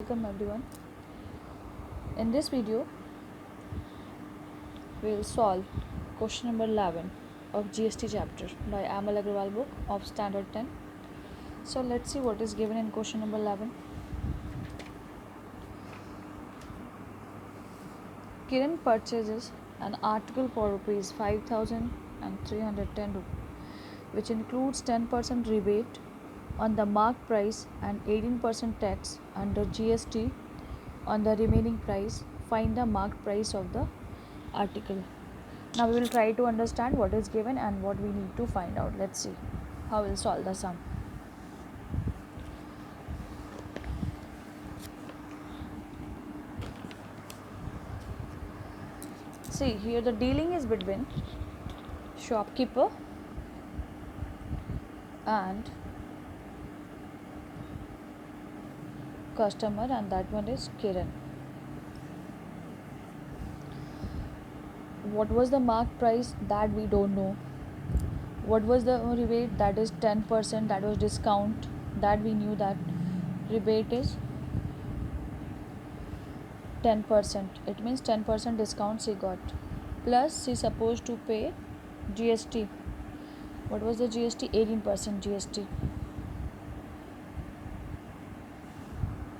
Welcome everyone. In this video, we will solve question number 11 of GST chapter by Amal Agrawal book of Standard 10. So let's see what is given in question number 11. Kiran purchases an article for rupees 5,310, which includes 10% rebate on the marked price and 18% tax under GST on the remaining price. Find the marked price of the article. Now we will try to understand what is given and what we need to find out. Let's see how we'll solve the sum. See, here the dealing is between shopkeeper and customer, and that one is Kiran. What was the marked price? That we don't know. What was the rebate? That is 10%. That was discount. That we knew that rebate is 10%. It means 10% discount she got. Plus she supposed to pay GST. What was the GST? 18% GST.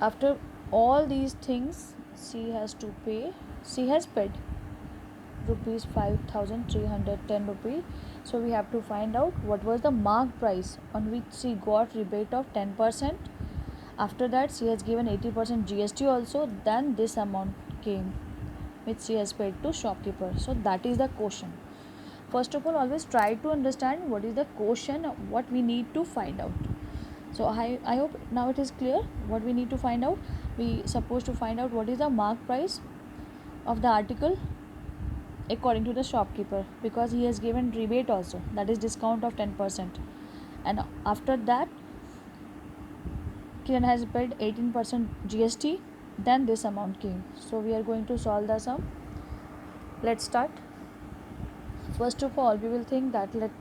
After all these things, she has to pay. She has paid rupees 5,310 rupees. So we have to find out what was the marked price on which she got rebate of 10%. After that she has given 80% GST also. Then this amount came which she has paid to shopkeeper. So that is the question. First of all, always try to understand what is the question, what we need to find out. So I hope now it is clear what we need to find out. We supposed to find out what is the marked price of the article according to the shopkeeper, because he has given rebate also, that is discount of 10%, and after that Kiran has paid 18% GST. Then this amount came. So we are going to solve the sum. Let's start. First of all, we will think that let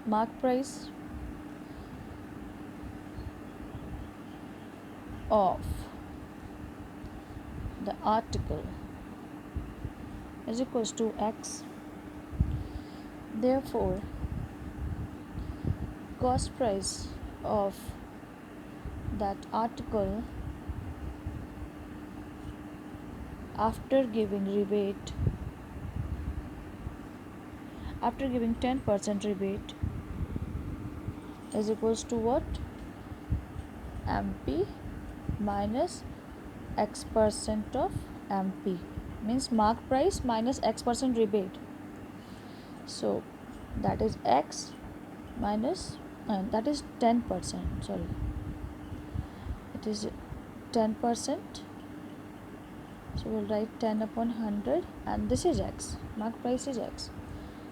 mark price of the article is equals to X. Therefore, cost price of that article after giving 10% rebate is equals to what? MP minus X% of MP, means mark price minus X% rebate. So that is X minus that is 10%, sorry, it is 10%. So we'll write 10 upon 100, and this is X, mark price is X.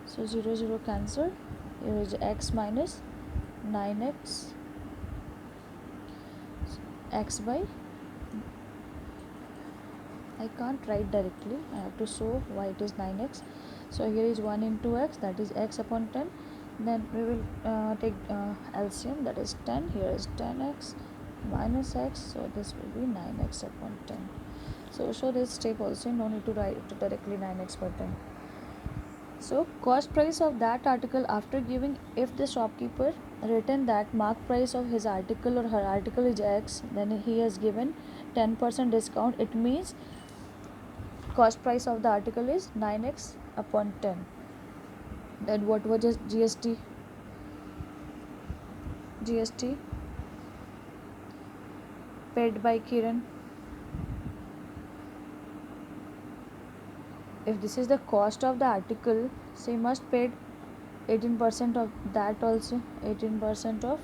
So 0 0 cancel. Here is X minus 9X X by, I can't write directly, I have to show why it is 9X. So here is 1 into X, that is X upon 10. Then we will take LCM, that is 10. Here is 10X minus X, so this will be 9X upon 10. So show this step also, no need to write directly 9X per 10. So cost price of that article after giving, if the shopkeeper written that mark price of his article or her article is X, then he has given 10% discount. It means cost price of the article is 9X upon 10. Then what was GST? GST paid by Kiran. If this is the cost of the article, she must paid 18% of that also. 18% of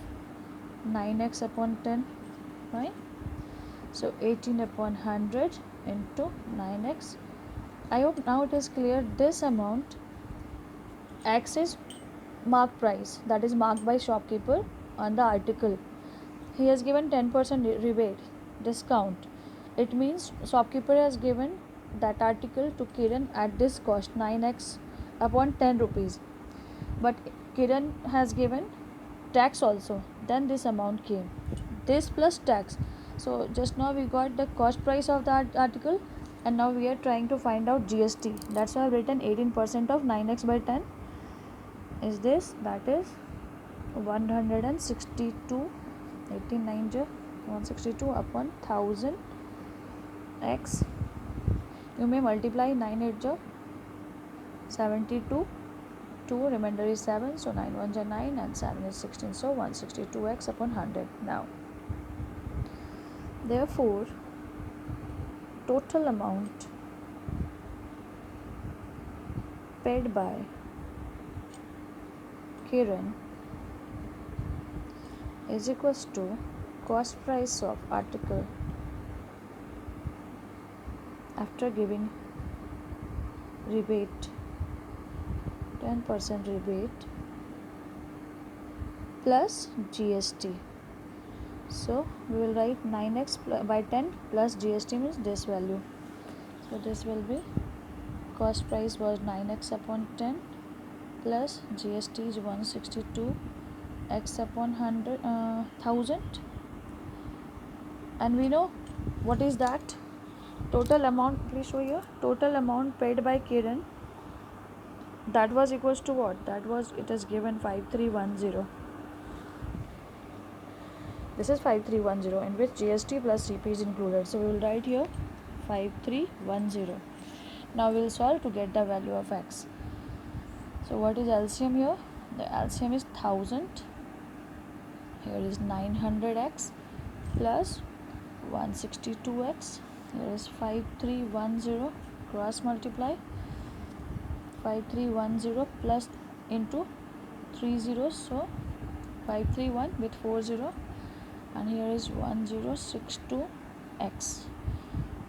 9X upon 10, right? So 18 upon 100 into 9X. I hope now it is clear. This amount X is mark price, that is marked by shopkeeper on the article. He has given 10% rebate discount. It means shopkeeper has given that article to Kiran at this cost, 9X upon 10 rupees. But Kiran has given tax also. Then this amount came. This plus tax. So just now we got the cost price of that article, and now we are trying to find out GST. That's why I've written 18% of 9x by 10 is this, that is 162, 89 162 upon 1000 x. You may multiply 9 8 72, 2 remainder is 7, so 9 1 9 and 7 is 16, so 162x upon 100. Now therefore total amount paid by Kiran is equals to cost price of article after giving rebate, 10% rebate plus GST. So we will write 9x by 10 plus GST means this value. So this will be cost price was 9x upon 10 plus GST is 162 x upon 1000, and we know what is that total amount. Please show here. Total amount paid by Kiran, that was equals to what? That was, it is given 5310. This is 5310 in which GST plus CP is included. So we will write here 5310. Now we will solve to get the value of x. So what is LCM here? The LCM is 1000. Here is 900x plus 162x. Here is 5310. Cross multiply. 5310 plus into 3 zeros, so 531 with 4 0, and here is 1062x.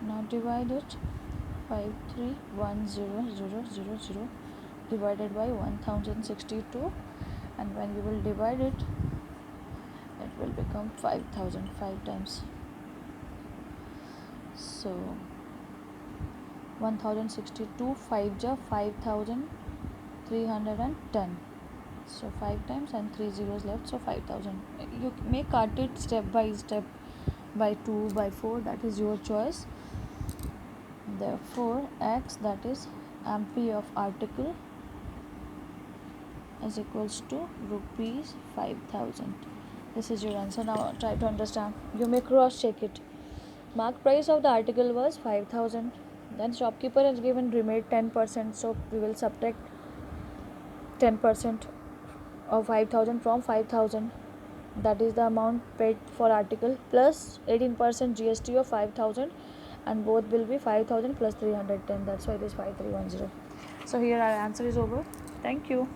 Now divide it. 5310,000 divided by 1062, and when we will divide it, it will become 5000 5 times. So 1062 5 ja 5310. So 5 times and 3 zeros left, so 5000. You may cut it step by step by 2 by 4, that is your choice. Therefore x, that is MP of article, is equals to rupees 5000. This is your answer. Now try to understand. You may cross check it. Mark price of the article was 5000. Then shopkeeper has given remade 10%, so we will subtract 10% of 5000 from 5000. That is the amount paid for article plus 18% GST of 5000, and both will be 5000 plus 310. That's why it is 5310. So here our answer is over. Thank you.